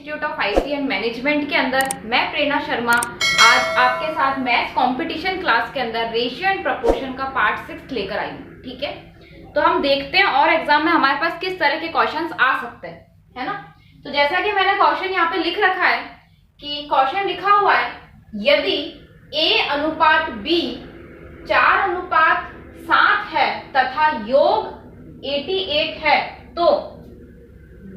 Institute of IT and management के अंदर मैं प्रेरणा शर्मा आज आपके साथ मैथ्स कंपटीशन क्लास के अंदर रेशियो एंड प्रपोर्शन का पार्ट 6 लेकर आई हूँ। ठीक है, तो हम देखते हैं और एग्जाम में हमारे पास किस तरह के क्वेश्चंस आ सकते हैं, है ना। तो जैसा कि मैंने क्वेश्चन यहाँ पे लिख रखा है कि क्वेश्चन लिखा हुआ है, यदि a अनुपात b 4:7 है तथा योग 88 है तो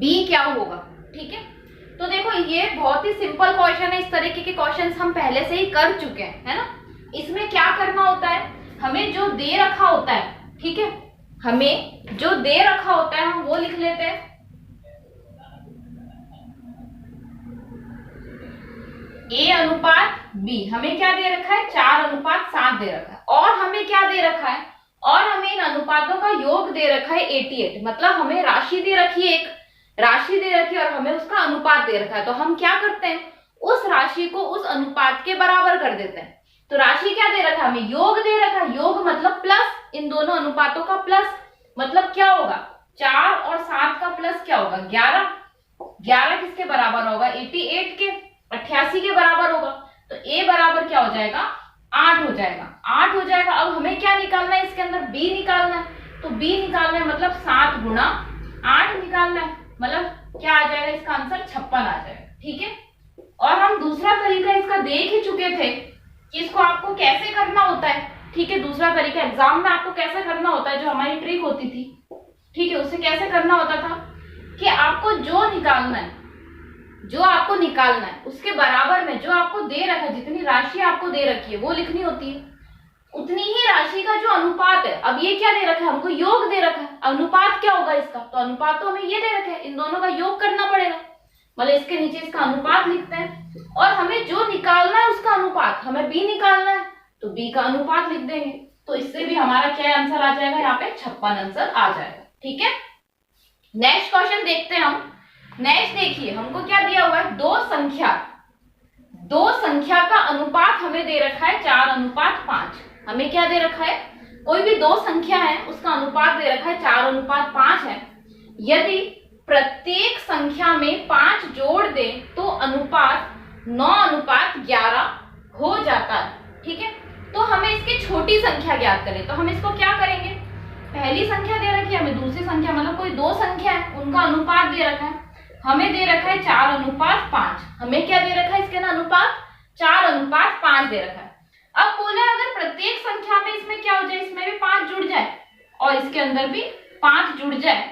b क्या होगा। ठीक है, तो देखो ये बहुत ही सिंपल क्वेश्चन है। इस तरीके के क्वेश्चंस हम पहले से ही कर चुके हैं, है ना। इसमें क्या करना होता है, हमें जो दे रखा होता है, ठीक है, हमें जो दे रखा होता है हम वो लिख लेते हैं। a अनुपात b हमें क्या दे रखा है, 4:7 दे रखा है, और हमें क्या दे रखा है, और हमें इन अनुपातों का योग दे रखा है 88। मतलब हमें राशि दे रखी है, एक राशि दे रखी है और हमें उसका अनुपात दे रखा है। तो हम क्या करते हैं, उस राशि को उस अनुपात के बराबर कर देते हैं। तो राशि क्या दे रखा है, हमें योग दे रखा है, योग मतलब प्लस, इन दोनों अनुपातों का प्लस, मतलब क्या होगा 4 और 7 का प्लस क्या होगा 11। 11 किसके बराबर होगा, 88 के, 88 के बराबर होगा। तो a बराबर क्या हो जाएगा, 8 हो जाएगा, 8 हो जाएगा। अब हमें क्या निकालना है, इसके अंदर b निकालना है। तो b निकालना है मतलब 7 गुणा 8 निकालना है, मतलब क्या आ जाएगा, इसका आंसर 56 आ जाएगा। ठीक है, और हम दूसरा तरीका इसका देख ही चुके थे कि इसको आपको कैसे करना होता है। ठीक है, दूसरा तरीका एग्जाम में आपको कैसे करना होता है, जो हमारी ट्रिक होती थी, ठीक है, उससे कैसे करना होता था कि आपको जो निकालना है, जो आपको निकालना है उसके बराबर में जो आपको दे रखा है, जितनी राशि आपको दे रखी है वो लिखनी होती है। उतनी ही राशि का जो अनुपात है, अब ये क्या दे रखा है, हमको योग दे रखा है, अनुपात क्या होगा इसका, तो अनुपात तो हमें ये दे रखा है, इन दोनों का योग करना पड़ेगा, मतलब इसके नीचे इसका अनुपात लिखते हैं। और हमें जो निकालना है उसका अनुपात, हमें b निकालना है तो b का अनुपात लिख देंगे। तो इससे भी हमारा क्या आंसर आ जाएगा, यहाँ पे 56 आंसर आ जाएगा। ठीक है, नेक्स्ट क्वेश्चन देखते हैं हम। नेक्स्ट देखिए, हमको क्या दिया हुआ है, दो संख्या का अनुपात हमें दे रखा है 4:5। हमें क्या दे रखा है, कोई भी दो संख्या है उसका अनुपात दे रखा है 4:5 है। यदि प्रत्येक संख्या में 5 जोड़ दें तो अनुपात 9:11 हो जाता है। ठीक है, तो हमें इसकी छोटी संख्या ज्ञात करें। तो हम इसको क्या करेंगे, पहली संख्या दे रखी है हमें, दूसरी संख्या मतलब कोई दो संख्या है उनका अनुपात दे रखा है, हमें दे रखा है 4:5। हमें क्या दे रखा है, इसके ना अनुपात 4:5 दे रखा है। अब बोले अगर प्रत्येक संख्या में इसमें क्या हो जाए, इसमें भी 5 जुड़ जाए और इसके अंदर भी 5 जुड़ जाए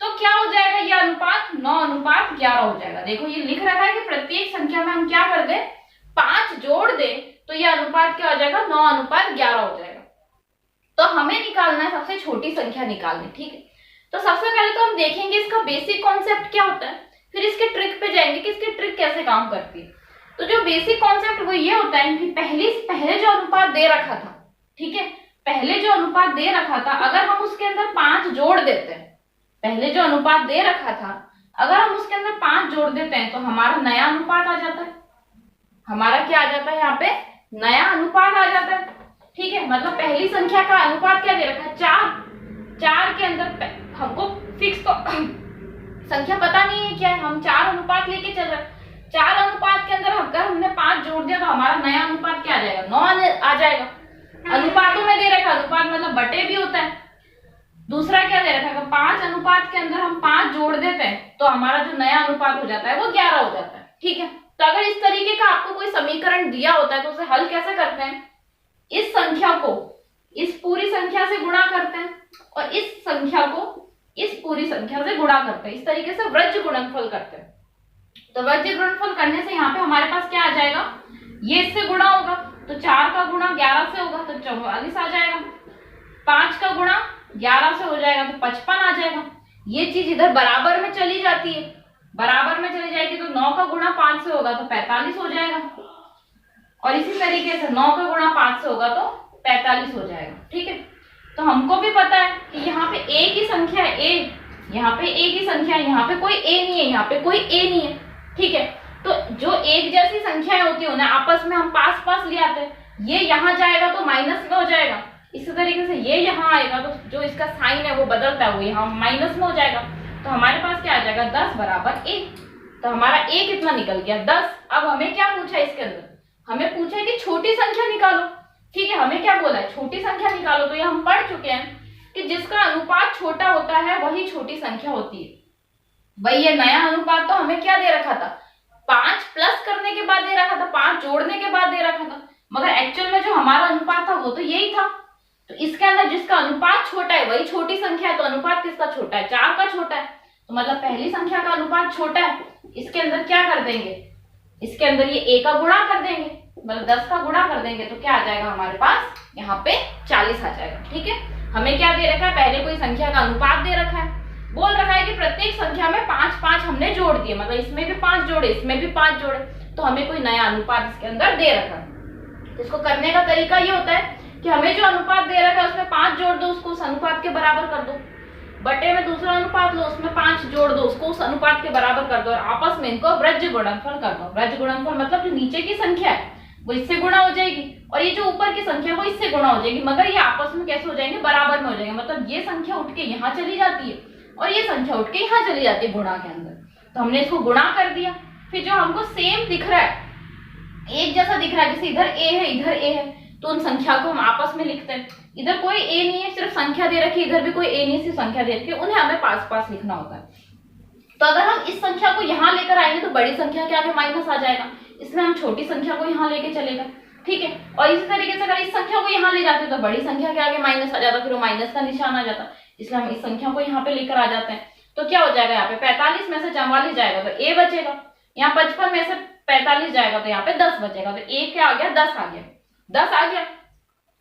तो क्या हो जाएगा, ये अनुपात 9:11 हो जाएगा। देखो ये लिख रखा है कि प्रत्येक संख्या में हम क्या कर दे, 5 जोड़ दे तो ये अनुपात क्या हो जाएगा, 9:11 हो जाएगा। तो हमें निकालना है सबसे छोटी संख्या निकालनी। ठीक है, तो सबसे पहले तो हम देखेंगे इसका बेसिक कॉन्सेप्ट क्या होता है, फिर इसके ट्रिक पे जाएंगे कि इसकी ट्रिक कैसे काम करती है। तो जो बेसिक कॉन्सेप्ट वो ये होता है कि पहले जो अनुपात दे रखा था, ठीक है, पहले जो अनुपात दे रखा था अगर हम उसके अंदर 5 जोड़ देते हैं, पहले जो अनुपात दे रखा था अगर हम उसके अंदर 5 जोड़ देते हैं तो हमारा नया अनुपात आ जाता है। हमारा क्या आ जाता है, यहाँ पे नया अनुपात आ जाता है। ठीक है, मतलब पहली संख्या का अनुपात क्या दे रखा है, 4 के अंदर हमको फिक्स तो संख्या पता नहीं है क्या है, हम 4 अनुपात लेके चल रहे हैं। 4 अनुपात के अंदर अगर हमने 5 जोड़ दिया तो हमारा नया अनुपात क्या आ जाएगा, 9 आ जाएगा। अनुपातों में दे रखा, अनुपात मतलब बटे भी होता है। दूसरा क्या दे रखा है, 5 अनुपात के अंदर हम 5 जोड़ देते हैं तो हमारा जो नया अनुपात हो जाता है वो 11 हो जाता है। ठीक है, तो अगर इस तरीके का आपको कोई समीकरण दिया होता है तो उसे हल कैसे करते हैं, इस संख्या को इस पूरी संख्या से गुणा करते हैं और इस संख्या को इस पूरी संख्या से गुणा करते हैं। इस तरीके से वज्र गुणनफल करते हैं। तो वज्र गुणनफल करने से यहाँ पे हमारे पास क्या आ जाएगा, ये इससे गुणा होगा तो 4 का गुणा 11 से होगा तो 44 आ जाएगा, 5 का गुणा 11 से हो जाएगा तो 55 आ जाएगा। ये चीज इधर बराबर में चली जाती है, बराबर में चली जाएगी तो 9 का गुणा 5 से होगा तो 45 हो जाएगा, और इसी तरीके से 9 का गुणा 5 से होगा तो 45 हो जाएगा। ठीक है, तो हमको भी पता है कि यहाँ पे एक ही संख्या है, a, यहाँ पे एक ही संख्या है, यहाँ पे कोई a नहीं है, यहाँ पे कोई a नहीं है। ठीक है, तो जो एक जैसी संख्याएं होती है उन्हें आपस में हम पास पास ले आते हैं, ये यहाँ जाएगा तो माइनस में हो जाएगा, इसी तरीके से ये यहाँ आएगा तो जो इसका साइन है वो बदलता है, वो यहाँ माइनस में हो जाएगा। तो हमारे पास क्या आ जाएगा, 10 बराबर a। तो हमारा a कितना निकल गया 10। अब हमें क्या पूछा है इसके अंदर, हमें पूछा है कि छोटी संख्या निकालो। ठीक है, हमें क्या बोला है, छोटी संख्या निकालो। तो ये हम पढ़ चुके हैं कि जिसका अनुपात छोटा होता है वही छोटी संख्या होती है। भाई ये नया अनुपात तो हमें क्या दे रखा था, 5 प्लस करने के बाद दे रखा था, 5 जोड़ने के बाद दे रखा था, मगर एक्चुअल में जो हमारा अनुपात था वो तो यही था। तो इसके अंदर जिसका अनुपात छोटा है वही छोटी संख्या है, तो अनुपात किसका छोटा है, 4 का छोटा है। तो मतलब पहली संख्या का अनुपात छोटा है। इसके अंदर क्या कर देंगे, इसके अंदर ये a का गुणा कर देंगे, मतलब 10 का गुणा कर देंगे, तो क्या आ जाएगा हमारे पास, यहाँ पे 40 आ जाएगा। ठीक है, हमें क्या दे रखा है, पहले कोई संख्या का अनुपात दे रखा है, बोल रखा है कि प्रत्येक संख्या में 5-5 हमने जोड़ दिए, मतलब इसमें भी 5 जोड़े, इसमें भी 5 जोड़े, तो हमें कोई नया अनुपात इसके अंदर दे रखा है। तो इसको करने का तरीका ये होता है कि हमें जो अनुपात दे रखा है उसमें 5 जोड़ दो, उसको उस अनुपात के बराबर कर दो, बटे में दूसरा अनुपात लो, उसमें 5 जोड़ दो, उसको उस अनुपात के बराबर कर दो, और आपस में इनको वृज्य गुणनफल कर दो। वृज्य गुणनफल मतलब जो नीचे की संख्या है वो इससे गुणा हो जाएगी, और ये जो ऊपर की संख्या है वो इससे गुणा हो जाएगी, मगर ये आपस में कैसे हो जाएंगे, बराबर में हो जाएंगे। मतलब ये संख्या उठ के यहाँ चली जाती है और ये संख्या उठ के यहाँ चली जाती है गुणा के अंदर। तो हमने इसको गुणा कर दिया। फिर जो हमको सेम दिख रहा है, एक जैसा दिख रहा है, जैसे इधर a है इधर a है, तो उन संख्या को हम आपस में लिखते हैं। इधर कोई a नहीं है, सिर्फ संख्या दे रखी है, इधर भी कोई a नहीं है, सिर्फ संख्या दे रखी है, उन्हें हमें पास पास लिखना होता है। तो अगर हम इस संख्या को यहाँ लेकर आएंगे तो बड़ी संख्या के आगे माइनस आ जाएगा, इसलिए हम छोटी संख्या को यहाँ लेके चलेगा। ठीक है, और इसी तरीके से अगर इस संख्या को यहाँ ले जाते तो बड़ी संख्या के आगे माइनस आ जाता, फिर वो माइनस का निशान आ जाता, इसलिए हम इस संख्या को यहाँ पे लेकर आ जाते हैं। तो क्या हो जाएगा, यहाँ पे 45 में से 44 जाएगा तो a बचेगा, यहाँ 55 में से 45 जाएगा तो यहाँ पे 10 बचेगा, तो a क्या आ गया, 10 आ गया, 10 आ गया।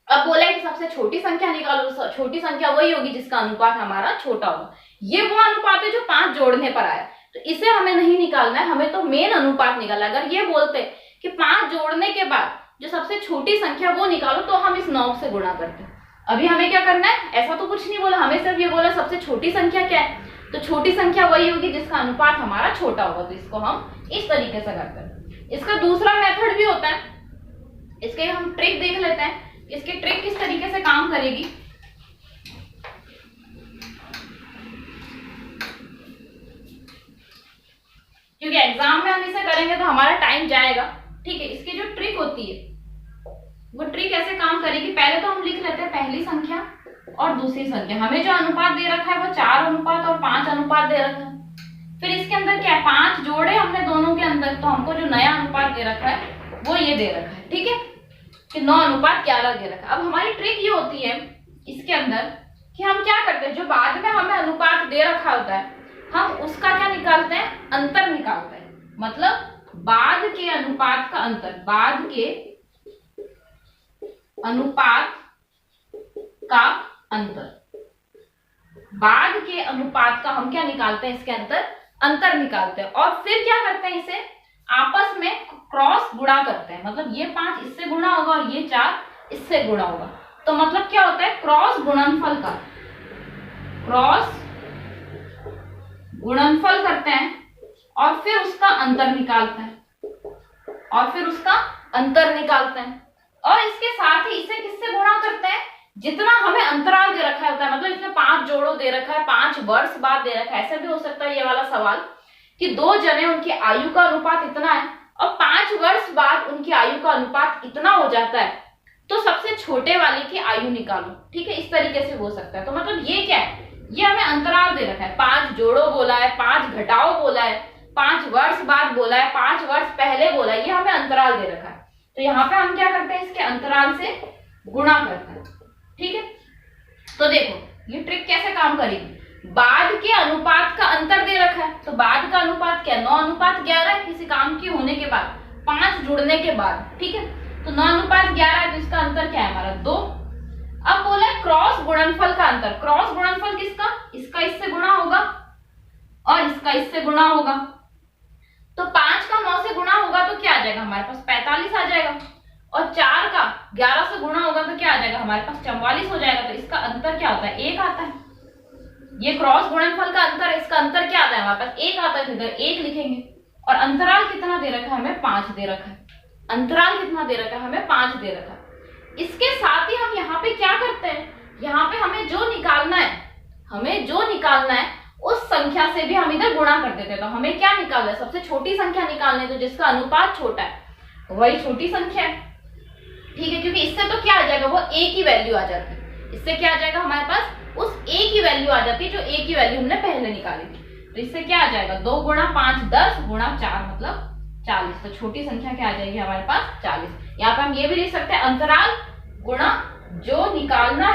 अब बोला कि सबसे छोटी संख्या निकालो, तो छोटी संख्या वही होगी जिसका अनुपात हमारा छोटा होगा। ये वो अनुपात है जो 5 जोड़ने पर आया, तो इसे हमें नहीं निकालना है, हमें तो मेन अनुपात निकालना है। अगर ये बोलते कि 5 जोड़ने के बाद जो सबसे छोटी संख्या वो निकालो, तो हम इस 9 से गुणा करते हैं। अभी हमें क्या करना है, ऐसा तो कुछ नहीं बोला, हमें सिर्फ ये बोला सबसे छोटी संख्या क्या है, तो छोटी संख्या वही होगी जिसका अनुपात हमारा छोटा होगा। तो इसको हम इस तरीके से करते हैं। इसका दूसरा मेथड भी होता है, इसके हम ट्रिक देख लेते हैं, इसकी ट्रिक किस तरीके से काम करेगी। क्योंकि एग्जाम में हम इसे करेंगे तो हमारा टाइम जाएगा। ठीक है, इसकी जो ट्रिक होती है वो ट्रिक ऐसे काम करेगी, पहले तो हम लिख लेते हैं पहली संख्या और दूसरी संख्या। हमें जो अनुपात दे रखा है वो 4 अनुपात और 5 अनुपात दे रखा है। फिर इसके अंदर क्या है, 5 जोड़े हमने दोनों के अंदर, तो हमको जो नया अनुपात दे रखा है वो ये दे रखा है। ठीक है, कि 9 अनुपात 11 दे रखा है। अब हमारी ट्रिक ये होती है इसके अंदर कि हम क्या करते हैं, जो बाद में हमें अनुपात दे रखा होता है हम उसका क्या निकालते हैं, अंतर निकालते हैं। मतलब बाद के अनुपात का अंतर, बाद के अनुपात का अंतर, बाद के अनुपात का हम क्या निकालते हैं, इसके अंतर निकालते हैं। और फिर क्या करते हैं, इसे आपस में क्रॉस गुणा करते हैं। मतलब ये 5 इससे गुणा होगा और ये 4 इससे गुणा होगा, तो मतलब क्या होता है, क्रॉस गुणनफल का, क्रॉस गुणनफल करते हैं और फिर उसका अंतर निकालते हैं, और फिर उसका अंतर निकालते हैं। और इसके साथ ही इसे किससे गुणा करते हैं, जितना हमें अंतराल दे रखा होता है। मतलब इसमें 5 जोड़ो दे रखा है, 5 वर्ष बाद दे रखा है। ऐसा भी हो सकता है ये वाला सवाल कि 2 जने उनकी आयु का अनुपात इतना है और 5 वर्ष बाद उनकी आयु का अनुपात इतना हो जाता है, तो सबसे छोटे वाले की आयु निकालो। ठीक है, इस तरीके से हो सकता है। तो मतलब ये क्या है, ये हमें अंतराल दे रखा है, 5 जोड़ो बोला है, 5 घटाओ बोला है, 5 वर्ष बाद बोला है, 5 वर्ष पहले बोला है, ये हमें अंतराल दे रखा है। तो यहाँ पे हम क्या करते हैं, इसके अंतराल से गुणा करते हैं। ठीक है, तो देखो ये ट्रिक कैसे काम करेगी। बाद के अनुपात का अंतर दे रखा है, तो बाद का अनुपात क्या, 9 अनुपात 11 किसी काम के होने के बाद, 5 जुड़ने के बाद। ठीक है, तो 9 अनुपात 11 है, तो इसका अंतर क्या है हमारा, 2। अब बोला है क्रॉस गुणनफल का अंतर। क्रॉस गुणनफल किसका, इसका इससे गुणा होगा और इसका इससे गुणा होगा। तो 5 का 9 से गुणा होगा तो क्या आ जाएगा हमारे पास, 45 आ जाएगा, और 4 का 11 से गुणा होगा तो क्या आ जाएगा हमारे पास, 44 हो जाएगा। तो इसका अंतर क्या होता है, 1 आता है। ये क्रॉस गुणनफल का अंतर है, इसका अंतर क्या आता है हमारे पास, 1 आता है, इधर 1 लिखेंगे। और अंतराल कितना दे रखा है हमें, 5 दे रखा है। अंतराल कितना दे रखा है हमें, 5 दे रखा है। इसके साथ ही हम यहाँ पे क्या करते हैं, यहाँ पे हमें जो निकालना है, हमें जो निकालना है उस संख्या से भी हम इधर गुणा कर देते हैं। तो हमें क्या निकालना है, सबसे छोटी संख्या निकालनी है, तो जिसका अनुपात छोटा है वही छोटी संख्या है, ठीक है। क्योंकि इससे तो क्या आ जाएगा, वो a की वैल्यू आ जाती है, इससे क्या आ जाएगा हमारे पास उस a की वैल्यू आ जाती है जो a की वैल्यू हमने पहले निकाली थी। तो इससे क्या आ जाएगा 2 गुणा 5 10 गुणा 4 मतलब 40। तो छोटी संख्या क्या आ जाएगी हमारे पास 40। यहाँ पे हम ये भी लिख सकते हैं अंतराल गुणा जो निकालना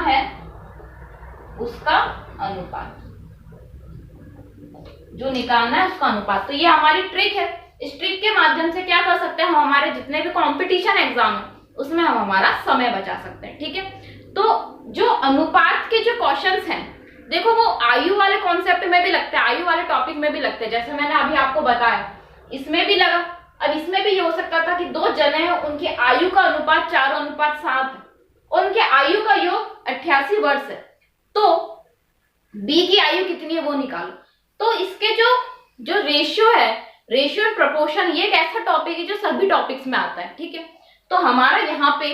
है उसका अनुपात, जो निकालना है उसका अनुपात। तो ये हमारी ट्रिक है। इस ट्रिक के माध्यम से क्या कर सकते हैं हम, हमारे जितने भी कंपटीशन एग्जाम है उसमें हम हमारा समय बचा सकते हैं, ठीक है। तो जो अनुपात के जो क्वेश्चंस हैं, देखो वो आयु वाले कॉन्सेप्ट में भी लगते हैं, आयु वाले टॉपिक में भी लगते हैं, जैसे मैंने अभी आपको बताया इसमें भी लगा। अब इसमें भी ये हो सकता था कि 2 जने हैं, उनकी आयु का अनुपात 4:7 और उनके आयु का योग 88 वर्ष है, तो बी की आयु कितनी है वो निकालो। तो इसके जो रेशियो है, रेशियो एंड प्रोपोर्शन, ये एक ऐसा टॉपिक है जो सभी टॉपिक्स में आता है, ठीक है। तो हमारा यहाँ पे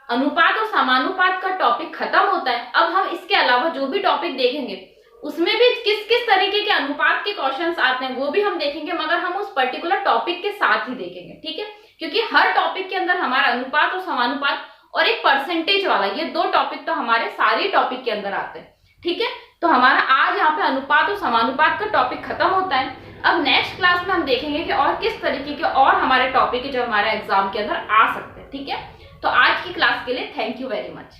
अनुपात और समानुपात का टॉपिक खत्म होता है। अब हम इसके अलावा जो भी टॉपिक देखेंगे उसमें भी किस किस तरीके के अनुपात के क्वेश्चंस आते हैं वो भी हम देखेंगे, मगर हम उस पर्टिकुलर टॉपिक के साथ ही देखेंगे, ठीक है। क्योंकि हर टॉपिक के अंदर हमारा अनुपात और समानुपात और एक परसेंटेज वाला, ये 2 टॉपिक तो हमारे सारे टॉपिक के अंदर आते हैं, ठीक है। तो हमारा आज यहाँ पे अनुपात और समानुपात का टॉपिक खत्म होता है। अब नेक्स्ट क्लास में हम देखेंगे कि और किस तरीके के और हमारे टॉपिक है जो हमारे एग्जाम के अंदर आ सकते हैं, ठीक है। तो आज की क्लास के लिए थैंक यू वेरी मच।